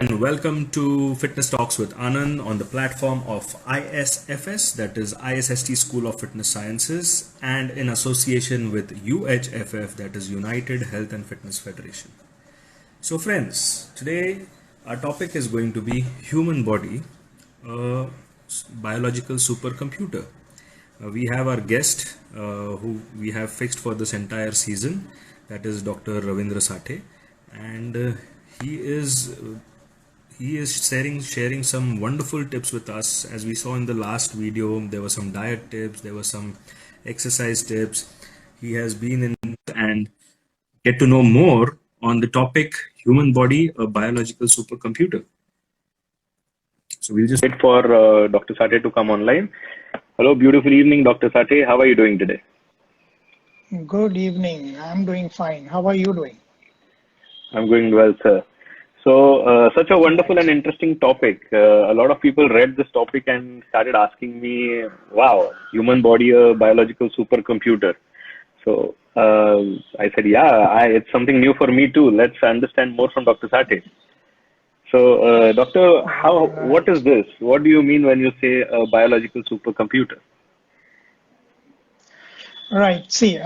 and welcome to Fitness Talks with Anand on the platform of ISFS, that is ISST School of Fitness Sciences, and in association with UHFF, that is United Health and Fitness Federation. So friends, today our topic is going to be human body, a biological supercomputer. We have our guest who we have fixed for this entire season, that is Dr. Ravindra Sathe, and he is sharing some wonderful tips with us. As we saw in the last video, there were some diet tips, there were some exercise tips. He has been in and get to know more on the topic human body, a biological supercomputer. So we'll just wait for Dr. Sathe to come online. Hello, beautiful evening, Dr. Sathe. How are you doing today? Good evening. I'm doing fine. How are you doing? I'm doing well, sir. So, such a wonderful and interesting topic. A lot of people read this topic and started asking me, wow, human body, a biological supercomputer. So, I said, yeah, it's something new for me too. Let's understand more from Dr. Sathe. So, Doctor, what is this? What do you mean when you say a biological supercomputer? Right. See,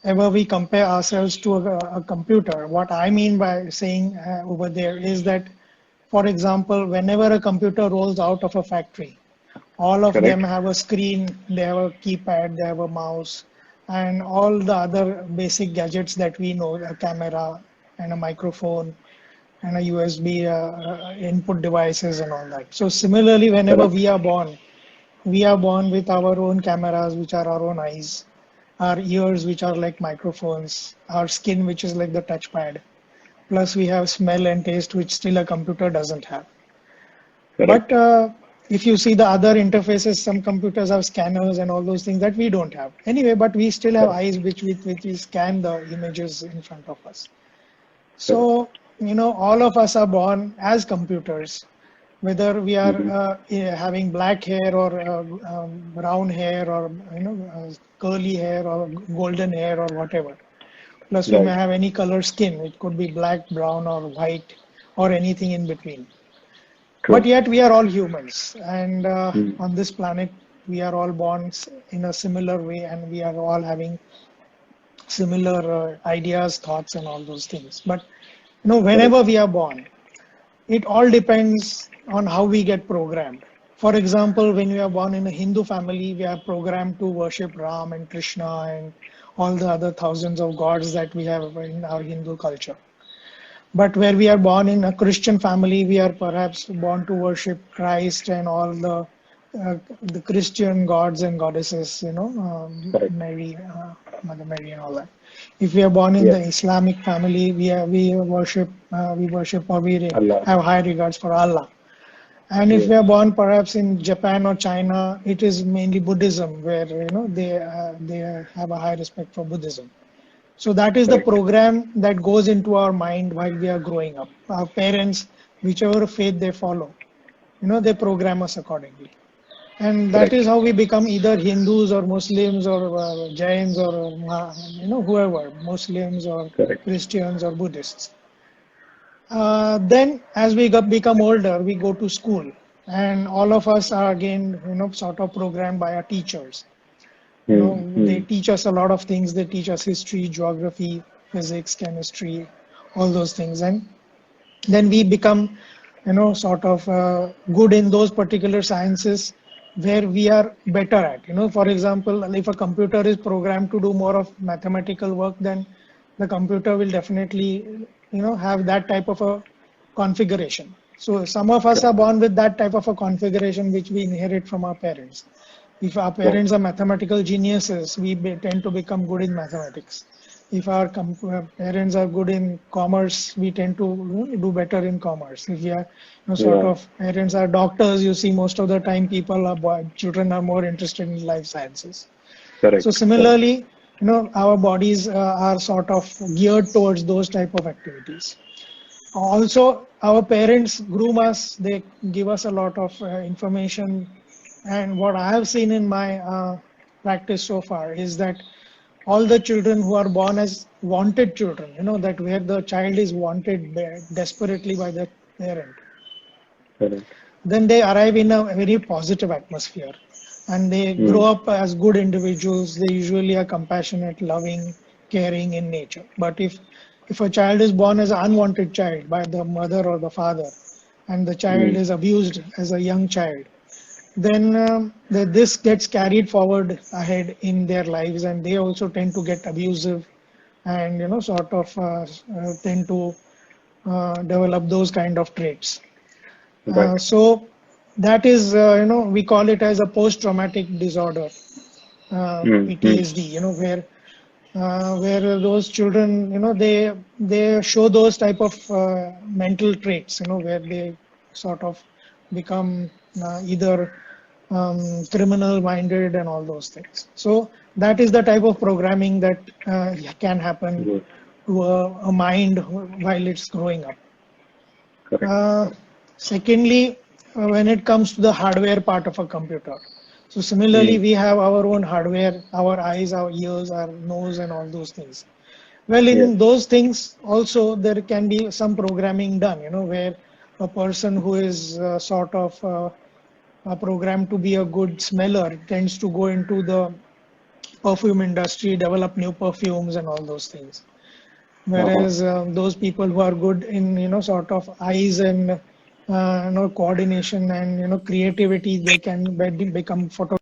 whenever we compare ourselves to a computer, what I mean by saying over there is that, for example, whenever a computer rolls out of a factory, all of them have a screen, they have a keypad, they have a mouse, and all the other basic gadgets that we know, a camera and a microphone and a USB input devices and all that. So similarly, whenever we are born with our own cameras, which are our own eyes, our ears, which are like microphones, our skin, which is like the touchpad. Plus, we have smell and taste, which still a computer doesn't have. Correct. But if you see the other interfaces, some computers have scanners and all those things that we don't have. Anyway, but we still have eyes which we scan the images in front of us. So, all of us are born as computers. Whether we are having black hair or brown hair or curly hair or golden hair or whatever. Plus we may have any color skin. It could be black, brown or white or anything in between. But yet we are all humans, and on this planet we are all born in a similar way, and we are all having similar ideas, thoughts and all those things. But whenever we are born, it all depends on how we get programmed. For example, when we are born in a Hindu family, we are programmed to worship Ram and Krishna and all the other thousands of gods that we have in our Hindu culture. But where we are born in a Christian family, we are perhaps born to worship Christ and all the Christian gods and goddesses, Mary, Mother Mary and all that. If we are born in the Islamic family, we worship or we have high regards for Allah. And if we are born perhaps in Japan or China, it is mainly Buddhism, where they have a high respect for Buddhism. So that is the program that goes into our mind while we are growing up. Our parents, whichever faith they follow, they program us accordingly. And that is how we become either Hindus or Muslims or Jains or whoever, Muslims or Christians or Buddhists. Then as we become older, we go to school, and all of us are again sort of programmed by our teachers. They teach us a lot of things. They teach us history, geography, physics, chemistry, all those things, and then we become sort of good in those particular sciences where we are better at. For example, if a computer is programmed to do more of mathematical work, then the computer will definitely have that type of a configuration. So some of us are born with that type of a configuration which we inherit from our parents. If our parents are mathematical geniuses, we tend to become good in mathematics. If our parents are good in commerce, we tend to do better in commerce. If we are parents are doctors, you see most of the time children are more interested in life sciences. So similarly, our bodies are sort of geared towards those type of activities. Also, our parents groom us, they give us a lot of information. And what I have seen in my practice so far is that all the children who are born as wanted children, that where the child is wanted desperately by the parent, Correct. then they arrive in a very positive atmosphere and they grow Mm. up as good individuals. They usually are compassionate, loving, caring in nature. But if a child is born as an unwanted child by the mother or the father, and the child Mm. is abused as a young child, then this gets carried forward ahead in their lives, and they also tend to get abusive and sort of tend to develop those kind of traits. Right. So that is, we call it as a post-traumatic disorder, Mm. Mm. PTSD, where those children, they show those type of mental traits, where they sort of become either criminal minded and all those things. So that is the type of programming that can happen Good. to a mind while it's growing up. Correct. Uh, Secondly, when it comes to the hardware part of a computer, so similarly, Mm. we have our own hardware, our eyes, our ears, our nose, and all those things. Well, Yes. in those things also there can be some programming done, where a person who is sort of programmed to be a good smeller tends to go into the perfume industry, develop new perfumes, and all those things. Uh-huh. Whereas those people who are good in sort of eyes and coordination and creativity, they can become photo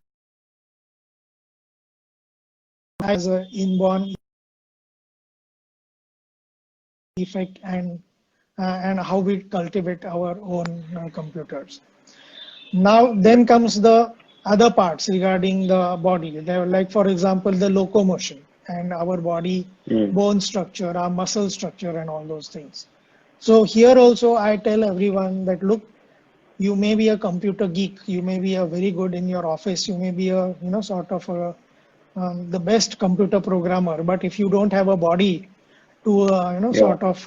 as an inborn effect, and how we cultivate our own computers. Now then comes the other parts regarding the body. They like, for example, the locomotion and our body Mm. bone structure, our muscle structure, and all those things. So here also I tell everyone that look, you may be a computer geek, you may be a very good in your office, you may be a sort of the best computer programmer, but if you don't have a body to Yeah. sort of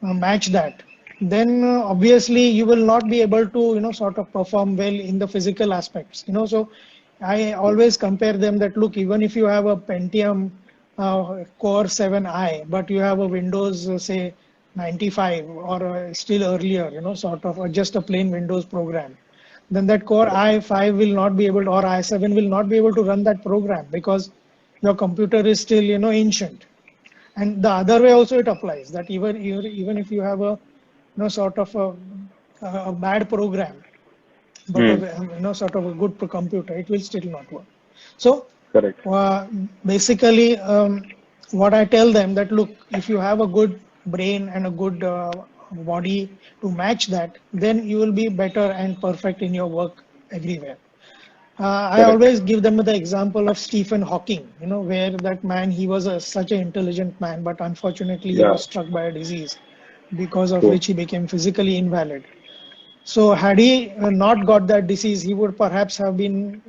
match that, then obviously you will not be able to sort of perform well in the physical aspects. So I always compare them that look, even if you have a Pentium Core 7i, but you have a Windows say 95 or still earlier, sort of just a plain Windows program, then that Core Correct. i5 will not be able to, or i7 will not be able to run that program because your computer is still ancient. And the other way also it applies that even if you have a sort of a bad program, but Mm. sort of a good computer, it will still not work. So Correct. uh, basically, what I tell them that look, if you have a good brain and a good body to match that, then you will be better and perfect in your work everywhere. I Correct. always give them the example of Stephen Hawking, where that man, he was such an intelligent man, but unfortunately he Yeah. was struck by a disease because of True. which he became physically invalid. So had he not got that disease, he would perhaps have been,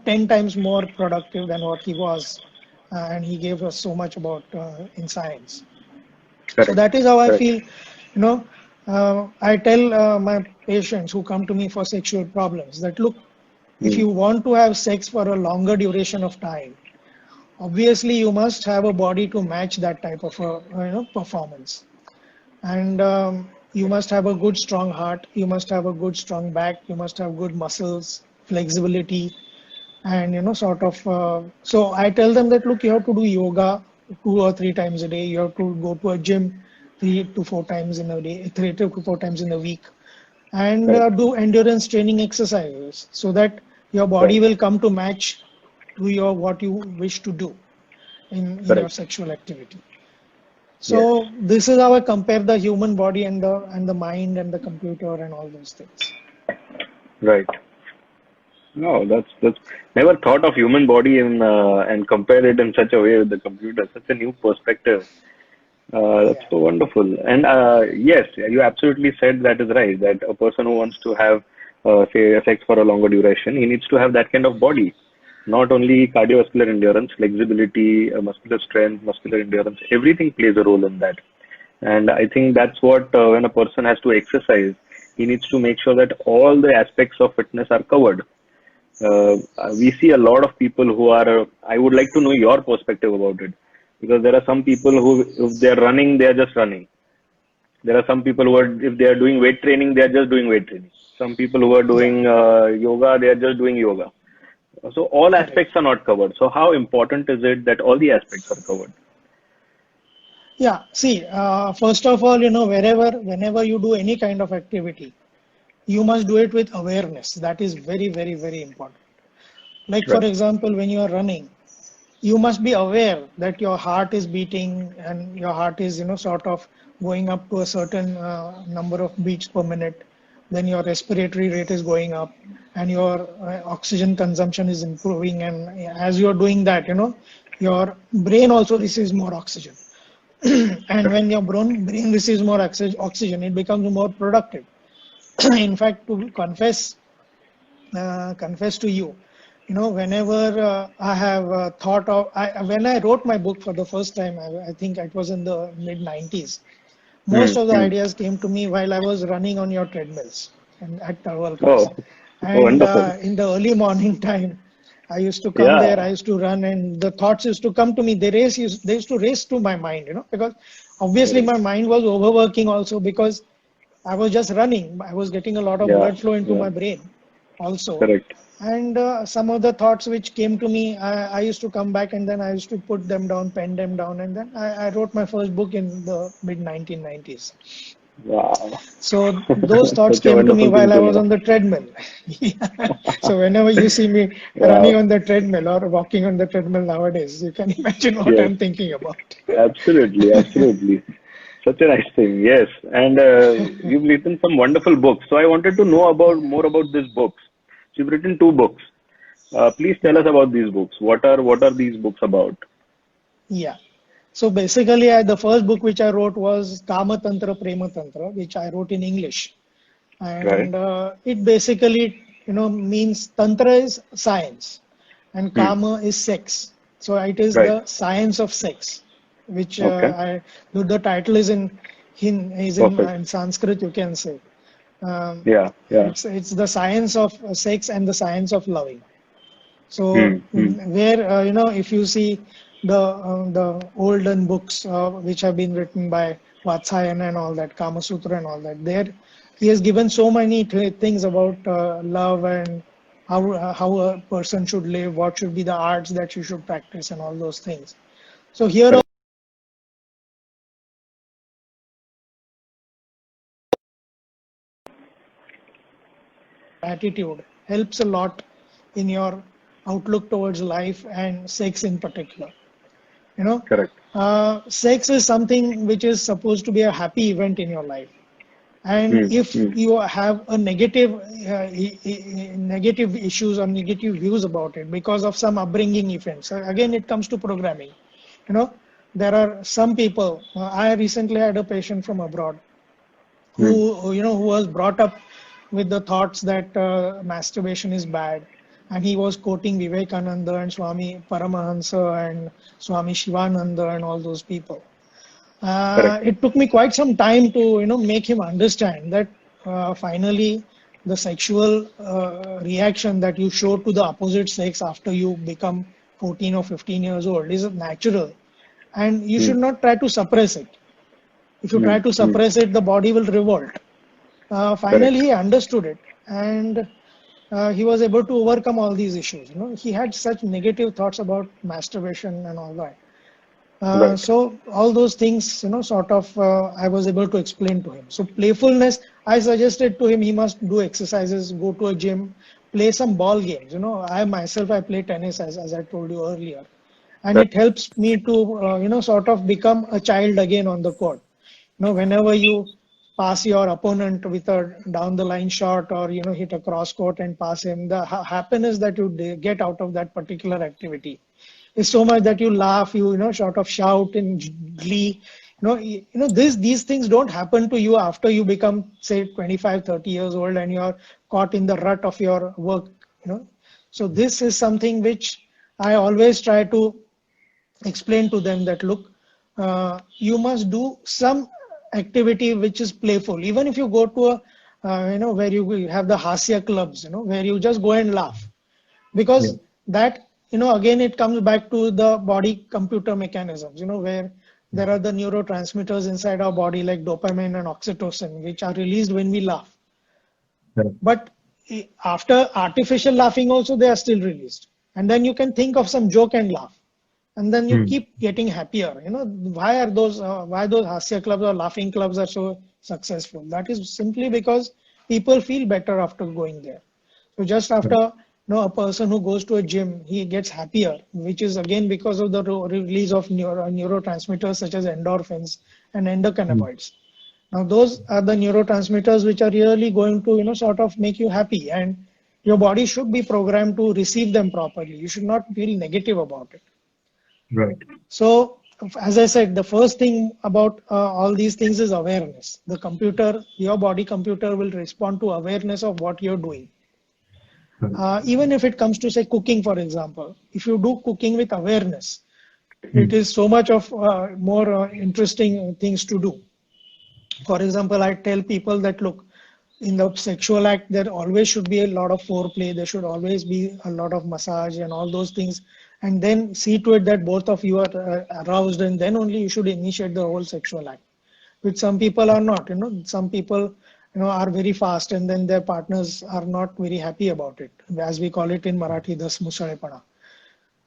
10 times more productive than what he was. And he gave us so much about in science. So Correct. that is how I Correct. feel, I tell my patients who come to me for sexual problems that look, if Mm. you want to have sex for a longer duration of time, obviously you must have a body to match that type of performance. And you must have a good strong heart, you must have a good strong back, you must have good muscles, flexibility, and sort of so I tell them that look, you have to do yoga 2 or 3 times a day, you have to go to a gym 3 to 4 times in a day, 3 to 4 times in a week, and Correct. do endurance training exercises so that your body Right. will come to match to your what you wish to do in your Correct. sexual activity. Yes. So this is how I compare the human body and the mind and the computer and all those things. Right. No, that's never thought of human body and compare it in such a way with the computer. Such a new perspective. That's Yeah. so wonderful. And yes, you absolutely said that is right. That a person who wants to have, say, a sex for a longer duration, he needs to have that kind of body. Not only cardiovascular endurance, flexibility, muscular strength, muscular endurance, everything plays a role in that. And I think that's what, when a person has to exercise, he needs to make sure that all the aspects of fitness are covered. uh, we see a lot of people who are, I would like to know your perspective about it, because there are some people who, if they're running, they're just running. There are some people who are, if they are doing weight training, they are just doing weight training. Some people who are Yeah, doing yoga, they are just doing yoga. So all correct. aspects are not covered. So how important is it that all the aspects are covered? Yeah, see, first of all, whenever you do any kind of activity, you must do it with awareness. That is very, very, very important. Like, for Right. example, when you are running, you must be aware that your heart is beating and your heart is, sort of going up to a certain number of beats per minute. Then your respiratory rate is going up and your oxygen consumption is improving. And as you are doing that, your brain also receives more oxygen. And when your brain receives more oxygen, it becomes more productive. In fact, to confess to you, whenever I have thought of, when I wrote my book for the first time, I think it was in the mid 90s. Most Hmm. of the Hmm. ideas came to me while I was running on your treadmills and at Tarwalkars. Oh, And wonderful. in the early morning time, I used to come there, Yeah. I used to run, and the thoughts used to come to me. They used to race to my mind, because obviously Correct. my mind was overworking also because I was just running. I was getting a lot of Yeah. blood flow into Yeah. my brain also. Correct. And some of the thoughts which came to me, I used to come back and then I used to put them down, pen them down, and then I wrote my first book in the mid 1990s. Wow. So those thoughts Such a came to me wonderful thing while I to was hear. on the treadmill. Yeah. So whenever you see me running Wow. on the treadmill or walking on the treadmill nowadays, you can imagine what Yes. I'm thinking about. Absolutely. Absolutely. Such a nice thing. Yes. And you've written some wonderful books. So I wanted to know about Yeah. more about these books. So you've written two books. Please tell us about these books. What are these books about? Yeah. So basically, the first book which I wrote was Kama Tantra Prema Tantra, which I wrote in English. Right. And it basically, means Tantra is science and Hmm. Kama is sex. So it is Right. the science of sex, which Okay. the title is Perfect. in Sanskrit, you can say. Um, Yeah. Yeah. it's the science of sex and the science of loving. Hmm. So Hmm. where if you see the olden books which have been written by Vatsyayana and all that, Kama Sutra and all that, there he has given so many things about love and how a person should live, what should be the arts that you should practice, and all those things. So here Correct. attitude helps a lot in your outlook towards life and sex in particular. You know, Correct. sex is something which is supposed to be a happy event in your life. And Hmm. if Hmm. you have a negative issues or negative views about it because of some upbringing events, again it comes to programming. You know, there are some people. I recently had a patient from abroad Hmm. who was brought up with the thoughts that masturbation is bad, and he was quoting Vivekananda and Swami Paramahansa and Swami Shivananda and all those people. Correct. It took me quite some time to make him understand that finally the sexual reaction that you show to the opposite sex after you become 14 or 15 years old is natural, and you Hmm. should not try to suppress it. If you Hmm. try to Hmm. suppress it, the body will revolt. Finally, Correct. he understood it, and he was able to overcome all these issues. He had such negative thoughts about masturbation and all that. Right. So all those things, sort of, I was able to explain to him. So playfulness, I suggested to him he must do exercises, go to a gym, play some ball games. I myself I play tennis as I told you earlier, and Correct. it helps me to sort of become a child again on the court. Whenever you pass your opponent with a down the line shot or hit a cross court and pass him, the happiness that you get out of that particular activity is so much that you laugh, sort of shout in glee. These things don't happen to you after you become, say, 25, 30 years old and you're caught in the rut of your work. So this is something which I always try to explain to them that look, you must do some activity which is playful. Even if you go to a, where you have the hasya clubs, where you just go and laugh. because that, again, it comes back to the body computer mechanisms, where there are the neurotransmitters inside our body like dopamine and oxytocin, which are released when we laugh. Correct. But after artificial laughing also, they are still released. And then you can think of some joke and laugh. And then you keep getting happier. Why those Hasya clubs or laughing clubs are so successful? That is simply because people feel better after going there. So just after a person who goes to a gym, he gets happier, which is again because of the release of neurotransmitters such as endorphins and endocannabinoids. Now those are the neurotransmitters which are really going to sort of make you happy, and your body should be programmed to receive them properly. You should not feel negative about it. Right. So, as I said, the first thing about all these things is awareness. The computer, your body computer, will respond to awareness of what you're doing. Even if it comes to, say, cooking, for example, if you do cooking with awareness, it is so much of more interesting things to do. For example, I tell people that, look, in the sexual act, there always should be a lot of foreplay. There should always be a lot of massage and all those things. And then see to it that both of you are aroused, and then only you should initiate the whole sexual act, which some people are not. Some people are very fast, and then their partners are not very happy about it, as we call it in Marathi, das musalepana.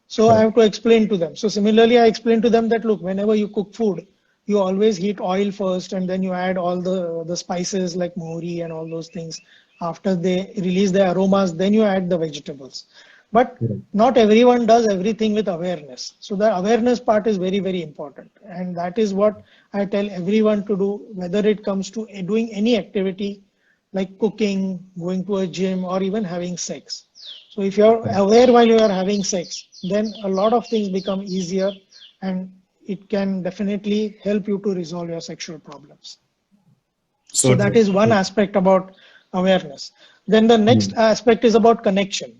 So I have to explain to them. So similarly, I explain to them that, look, whenever you cook food, you always heat oil first, and then you add all the spices like mohri and all those things. After they release the aromas, then you add the vegetables. But not everyone does everything with awareness. So the awareness part is very, very important. And that is what I tell everyone to do, whether it comes to doing any activity like cooking, going to a gym, or even having sex. So if you're aware while you are having sex, then a lot of things become easier, and it can definitely help you to resolve your sexual problems. So that is one aspect about awareness. Then the next aspect is about connection.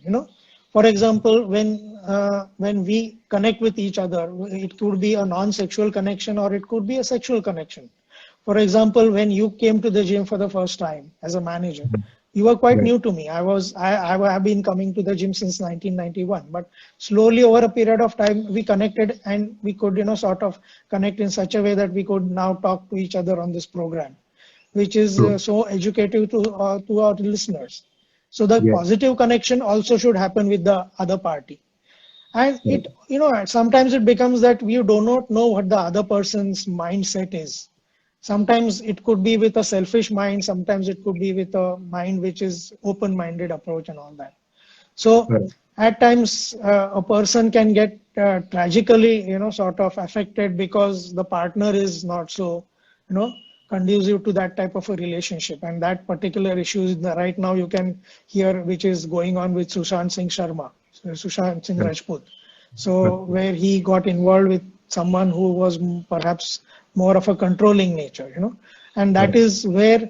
For example, when we connect with each other, it could be a non-sexual connection or it could be a sexual connection. For example, when you came to the gym for the first time as a manager, you were quite new to me. I have been coming to the gym since 1991, but slowly over a period of time, we connected, and we could, sort of connect in such a way that we could now talk to each other on this program, which is so educative to our listeners. So the positive connection also should happen with the other party. And it, sometimes it becomes that we do not know what the other person's mindset is. Sometimes it could be with a selfish mind. Sometimes it could be with a mind which is open-minded approach and all that. So at times a person can get tragically, sort of affected because the partner is not so, conducive to that type of a relationship. And that particular issue is right now you can hear, which is going on with Sushant Singh Sharma, Sushant Singh Rajput. So where he got involved with someone who was perhaps more of a controlling nature, and that is where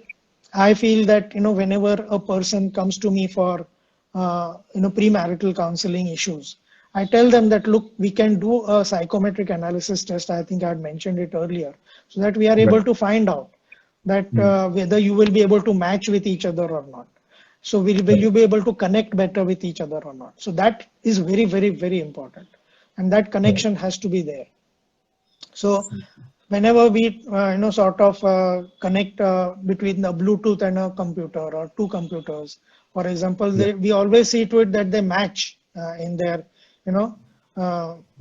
I feel that, whenever a person comes to me for, premarital counseling issues, I tell them that, look, we can do a psychometric analysis test. I think I had mentioned it earlier, so that we are able to find out that whether you will be able to match with each other or not. So will you be able to connect better with each other or not? So that is very, very, very important. And that connection has to be there. So whenever we, sort of connect between the Bluetooth and a computer or two computers, for example, we always see to it that they match in their,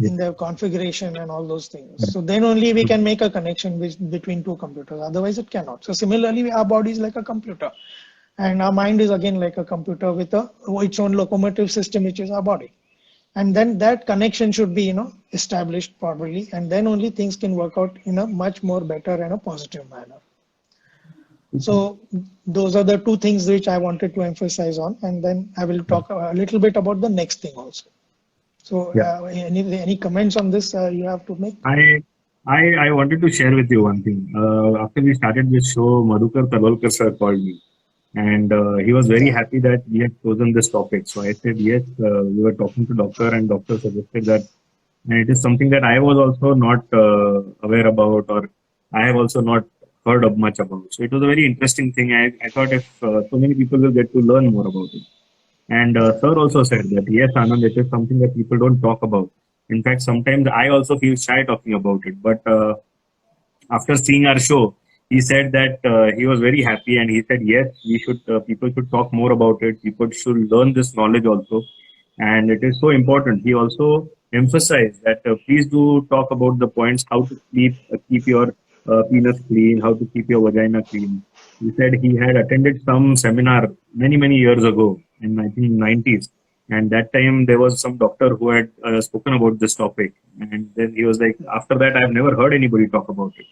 in their configuration and all those things. So then only we can make a connection between two computers. Otherwise it cannot. So similarly, our body is like a computer, and our mind is again like a computer with its own locomotive system, which is our body. And then that connection should be, established properly, and then only things can work out in a much more better and a positive manner. So those are the two things which I wanted to emphasize on, and then I will talk a little bit about the next thing also. So any comments on this you have to make? I wanted to share with you one thing. After we started this show, Madhukar Talwalkar sir called me, and he was very happy that we had chosen this topic. So I said, yes, we were talking to doctor, and doctor suggested that, and it is something that I was also not aware about, or I have also not heard of much about. So it was a very interesting thing. I thought if so many people will get to learn more about it. And sir also said that yes, Anand, it is something that people don't talk about. In fact, sometimes I also feel shy talking about it. But after seeing our show, he said that he was very happy, and he said yes, we should people should talk more about it. People should learn this knowledge also, and it is so important. He also emphasized that please do talk about the points how to keep your penis clean, how to keep your vagina clean. He said he had attended some seminar many years ago in I think 90s, and that time there was some doctor who had spoken about this topic, and then he was like, after that I've never heard anybody talk about it.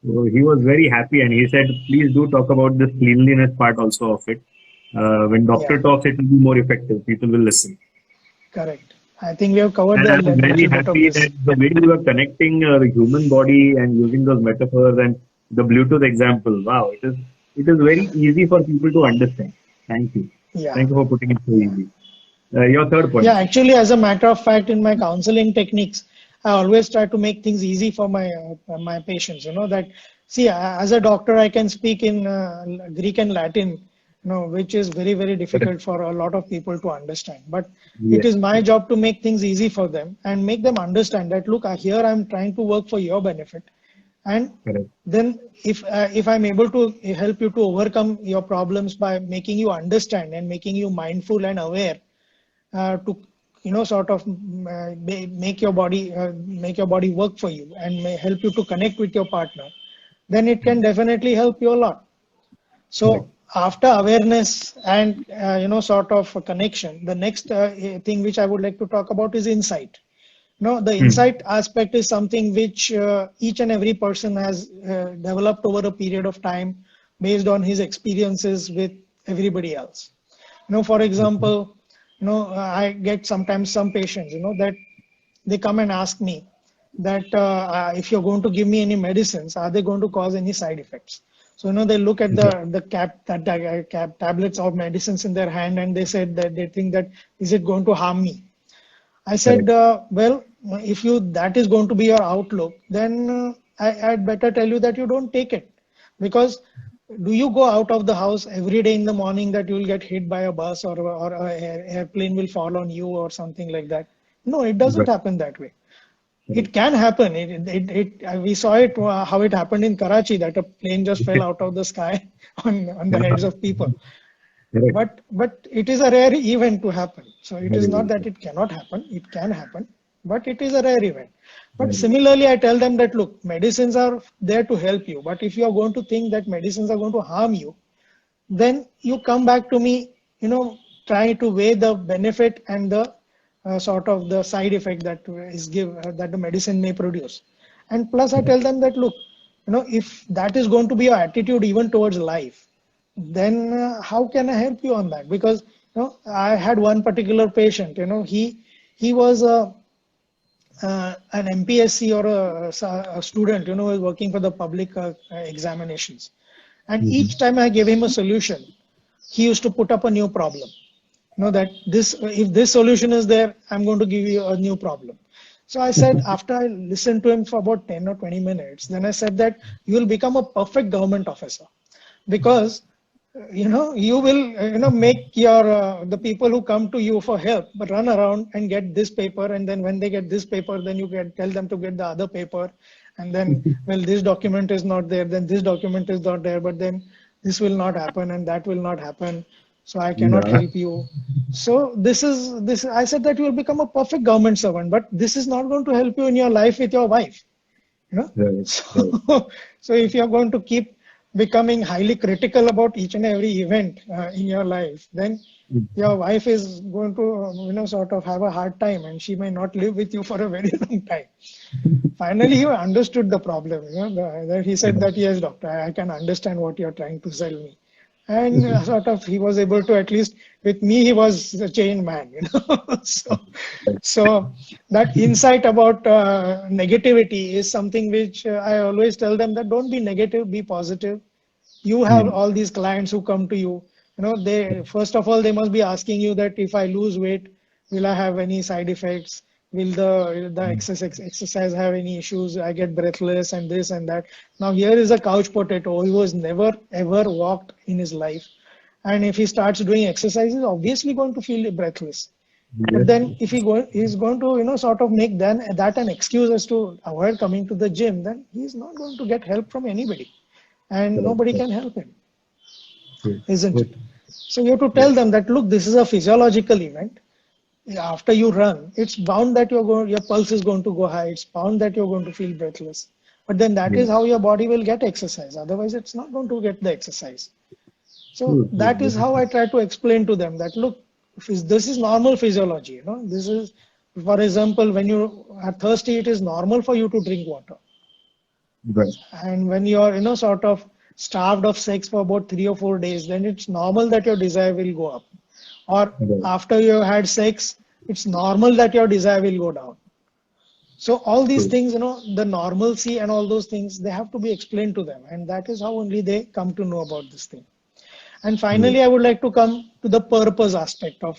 So he was very happy, and he said, please do talk about this cleanliness part also of it. When doctor Yeah, talks, it will be more effective. People will listen. correct. I think we have covered And the I'm very little bit of happy this. that the way you are connecting the human body and using those metaphors and the Bluetooth example. Wow, it is very easy for people to understand. Thank you. Yeah, Thank you for putting it so yeah. easy. Your third Yeah, point. actually, as a matter of fact, in my counseling techniques, I always try to make things easy for my patients. You know that, see, as a doctor, I can speak in Greek and Latin, which is very Correct. difficult for a lot of people to understand. But it Yes. is my job to make things easy for them and make them understand that, look, here I'm trying to work for your benefit, and Correct. then if I'm able to help you to overcome your problems by making you understand and making you mindful and aware, to sort of make your body work for you and may help you to connect with your partner, then it can definitely help you a lot. Correct. So after awareness and sort of a connection, the next thing which I would like to talk about is insight. No, the Hmm. insight aspect is something which each and every person has developed over a period of time based on his experiences with everybody else. For Okay. example, I get sometimes some patients, that they come and ask me that if you're going to give me any medicines, are they going to cause any side effects? So, they look at Okay. the tablets of medicines in their hand, and they said that they think that, is it going to harm me? I said, Correct. well, if you that is going to be your outlook, then I'd better tell you that you don't take it, because do you go out of the house every day in the morning that you will get hit by a bus, or airplane will fall on you or something like that? No, it doesn't Right. happen that way. It Correct. can happen. We saw it how it happened in Karachi, that a plane just fell out of the sky on the heads of people. Correct. But it is a rare event to happen. So it is Very not well that said. it cannot happen. It can happen, but it is a rare event. But Very similarly, I tell them that, look, medicines are there to help you. But if you are going to think that medicines are going to harm you, then you come back to me, try to weigh the benefit and the sort of the side effect that the medicine may produce. And plus, I well. tell them that, look, if that is going to be your attitude even towards life, then how can I help you on that? Because I had one particular patient. He was an MPSC, or a student, was working for the public examinations. And Mhm. each time I gave him a solution, he used to put up a new problem. That this, if this solution is there, I'm going to give you a new problem. So I said, after I listened to him for about 10 or 20 minutes, then I said that you will become a perfect government officer, because you will make your the people who come to you for help but run around and get this paper, and then when they get this paper, then you can tell them to get the other paper, and then, well, this document is not there, then this document is not there, but then this will not happen and that will not happen, so I cannot Yeah. help you. So this I said that you will become a perfect government servant, but this is not going to help you in your life with your wife. Right. Right. So, so if you're going to keep becoming highly critical about each and every event in your life, then your wife is going to, sort of have a hard time, and she may not live with you for a very long time. Finally, he understood the problem. He said that, yes, doctor, I can understand what you're trying to sell me. And sort of he was able to, at least with me, he was a changed man. So that insight about negativity is something which I always tell them, that don't be negative, be positive. You have Mm. all these clients who come to you. They, first of all, they must be asking you that, if I lose weight, will I have any side effects? Will the exercise have any issues? I get breathless and this and that. Now here is a couch potato who has never ever walked in his life, And if he starts doing exercise, he's obviously going to feel breathless. But Yes. then if he's going to, sort of make that an excuse as to avoid coming to the gym, then he's not going to get help from anybody. And Correct. nobody can help him, True. isn't it? Good. So you have to Yes. tell them that, look, this is a physiological event. After you run, it's bound that your pulse is going to go high. It's bound that you're going to feel breathless. But then that Yes. is how your body will get exercise. Otherwise, it's not going to get the exercise. So True. True. that is how I try to explain to them that, look, this is normal physiology. This is, for example, when you are thirsty, it is normal for you to drink water. Right. And when you're, sort of starved of sex for about 3 or 4 days, then it's normal that your desire will go up. Or Right. after you have had sex, it's normal that your desire will go down. So all these True. things, the normalcy and all those things, they have to be explained to them. And that is how only they come to know about this thing. And Yes. finally, I would like to come to the purpose aspect of,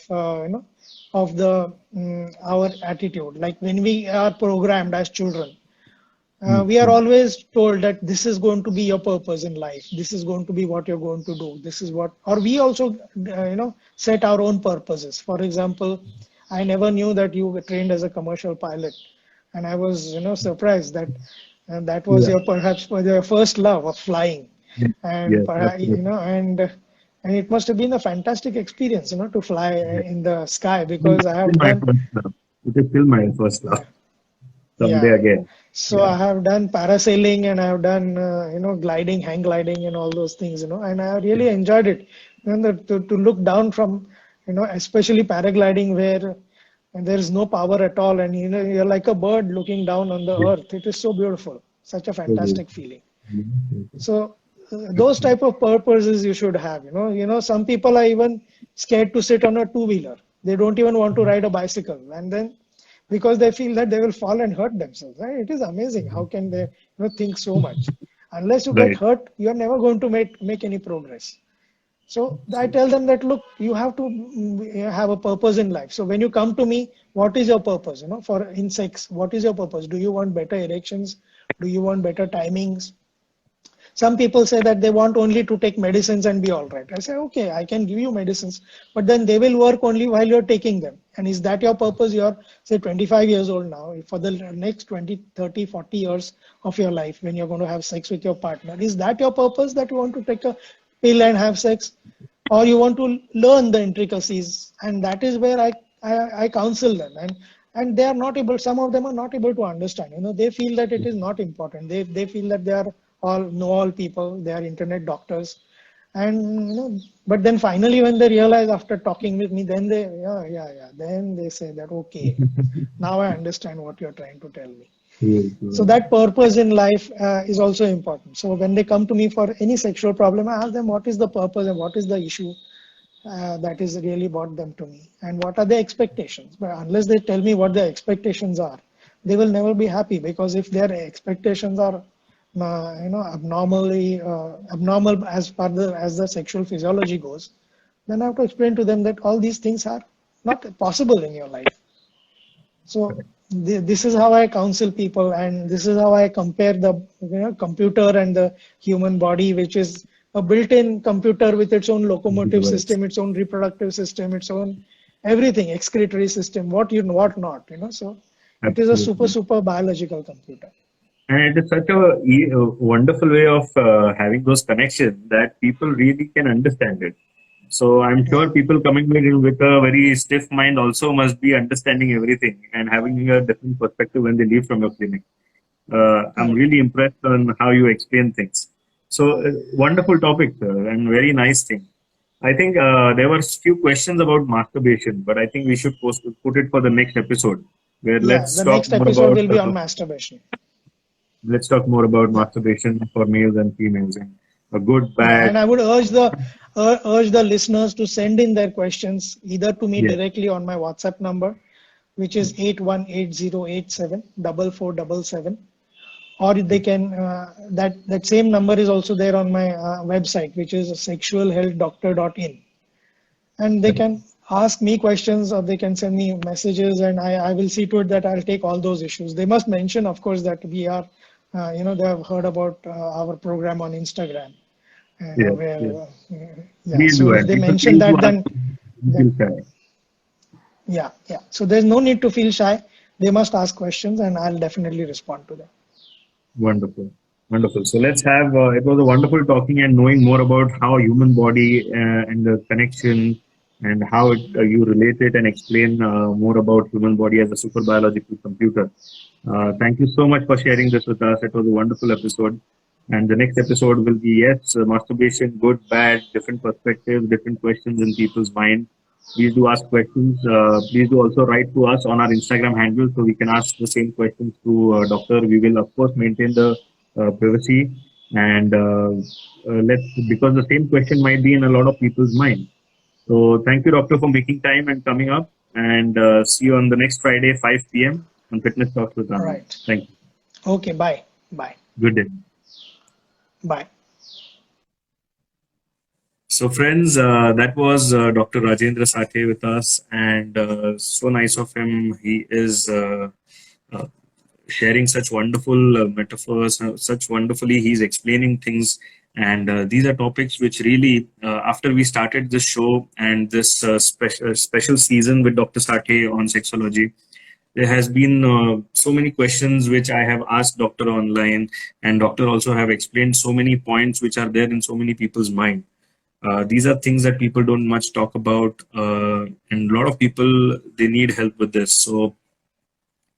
of the our attitude. Like when we are programmed as children, we are Mm. always told that this is going to be your purpose in life. This is going to be what you're going to do. This is what, or we also, set our own purposes. For example, I never knew that you were trained as a commercial pilot, and I was, surprised that that was Yeah. your perhaps your first love of flying, Yes. and Yes. perhaps, Absolutely. and it must have been a fantastic experience, to fly Yes. in the sky Still because I still have my done, first love. It is still my first love. yeah. Someday Yeah. again. So Yeah. I have done parasailing and I have done, gliding, hang gliding and all those things, and I Yes. really enjoyed it. To look down from, especially paragliding where there is no power at all and, you're like a bird looking down on the Yes. earth. It is so beautiful, such a So good. fantastic feeling. Mhm. So those type of purposes you should have, some people are even scared to sit on a two-wheeler. They don't even want to ride a bicycle. And then because they feel that they will fall and hurt themselves, right? It is amazing. How can they, think so much? Unless you get Right. hurt, you're never going to make any progress. So I tell them that, look, you have to have a purpose in life. So when you come to me, what is your purpose? For insects, what is your purpose? Do you want better erections? Do you want better timings? Some people say that they want only to take medicines and be all right. I say, okay, I can give you medicines, but then they will work only while you're taking them. And is that your purpose? You're, say, 25 years old now. For the next 20, 30, 40 years of your life, when you're going to have sex with your partner, is that your purpose, that you want to take a pill and have sex? Or you want to learn the intricacies? And that is where I counsel them. And they are not able, some of them are not able to understand. They feel that it is not important. They feel that they are all know all people, they are internet doctors. And but then finally when they realize after talking with me, then they, yeah, then they say that, okay, now I understand what you're trying to tell me. True. So True. that purpose in life is also important. So when they come to me for any sexual problem, I ask them what is the purpose and what is the issue that is really brought them to me, and what are their expectations. But unless they tell me what their expectations are, they will never be happy, because if their expectations are abnormal as the sexual physiology goes, then I have to explain to them that all these things are not possible in your life. So this is how I counsel people, and this is how I compare the computer and the human body, which is a built-in computer with its own locomotive Device. system, its own reproductive system, its own everything, excretory system, what not, So it is a Absolutely. super biological computer. And it is such a wonderful way of having those connections that people really can understand it. So I'm Yeah, sure people coming with a very stiff mind also must be understanding everything and having a different perspective when they leave from your clinic. I'm correct. really impressed on how you explain things. So wonderful topic, sir, and very nice thing. I think there were few questions about masturbation, but I think we should put it for the next episode, where Yeah, let's the talk next more episode about will be on masturbation. Yeah. masturbation for males and females and a good, Yeah, and bad. I would urge the listeners to send in their questions either to me Yes, directly on my WhatsApp number, which is 8180874477, or they can that same number is also there on my website, which is sexualhealthdoctor.in, and they can ask me questions or they can send me messages, and I will see to it that I'll take all those issues. They must mention, of course, that we are, they have heard about our program on Instagram, Yes, where, yes. yeah. Please So do if it. they People mention need to that, ask. Feel shy. yeah, yeah. So there's no need to feel shy. They must ask questions, and I'll definitely respond to them. Wonderful. Wonderful. So let's have, it was a wonderful talking and knowing more about how human body and the connection and how you relate it and explain more about human body as a super biological computer. Thank you so much for sharing this with us. It was a wonderful episode. And the next episode will be, yes, masturbation, good, bad, different perspectives, different questions in people's mind. Please do ask questions. Please do also write to us on our Instagram handle so we can ask the same questions to Doctor. We will, of course, maintain the privacy and let's, because the same question might be in a lot of people's mind. So thank you, Doctor, for making time and coming up. And see you on the next Friday, 5 p.m. on Fitness Talks with All Anand. right. Thank you. Okay. Bye. Bye. Good day. Bye. So, friends, that was Dr. Rajendra Sathe with us, and so nice of him. He is uh, sharing such wonderful metaphors, such wonderfully he's explaining things. And these are topics which really, after we started this show and this special season with Dr. Sathe on sexology, there has been so many questions which I have asked Doctor online, and Doctor also have explained so many points which are there in so many people's mind. These are things that people don't much talk about, and a lot of people they need help with this. So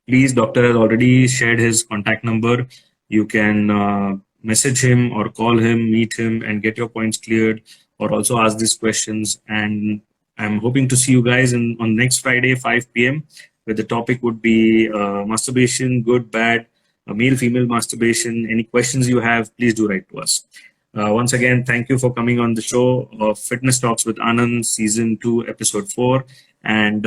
please, doctor has already shared his contact number. You can message him or call him, meet him, and get your points cleared, or also ask these questions. And I'm hoping to see you guys on next Friday, 5 p.m., where the topic would be masturbation, good, bad, male, female masturbation. Any questions you have, please do write to us. Once again, thank you for coming on the show of Fitness Talks with Anand, Season 2, Episode 4. And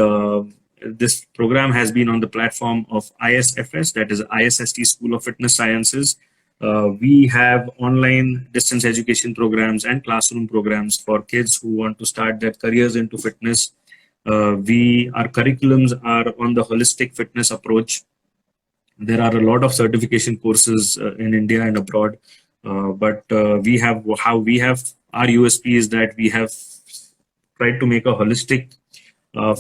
this program has been on the platform of ISFS, that is ISST School of Fitness Sciences. We have online distance education programs and classroom programs for kids who want to start their careers into fitness. Our curriculums are on the holistic fitness approach. There are a lot of certification courses in India and abroad, but we have our USP is that we have tried to make a holistic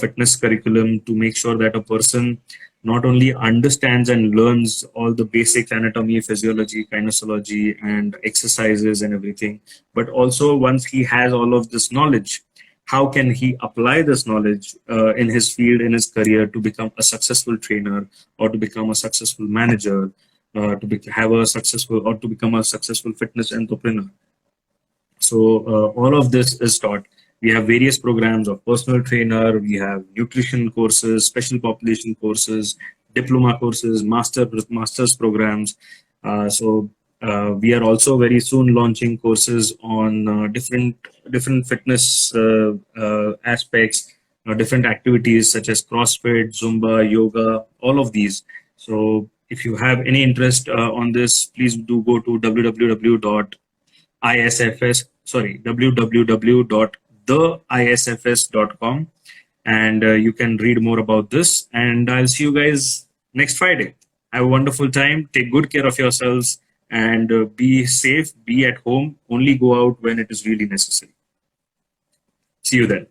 fitness curriculum to make sure that a person not only understands and learns all the basic anatomy, physiology, kinesiology, and exercises and everything, but also once he has all of this knowledge, how can he apply this knowledge in his field, in his career, to become a successful trainer or to become a successful manager, have a successful or to become a successful fitness entrepreneur. So all of this is taught. We have various programs of personal trainer, we have nutrition courses, special population courses, diploma courses, master's programs. We are also very soon launching courses on different fitness aspects, different activities such as CrossFit, Zumba, yoga, all of these. So if you have any interest on this, please do go to www.theisfs.com, and you can read more about this. And I'll see you guys next Friday. Have a wonderful time. Take good care of yourselves and be safe. Be at home. Only go out when it is really necessary. See you then.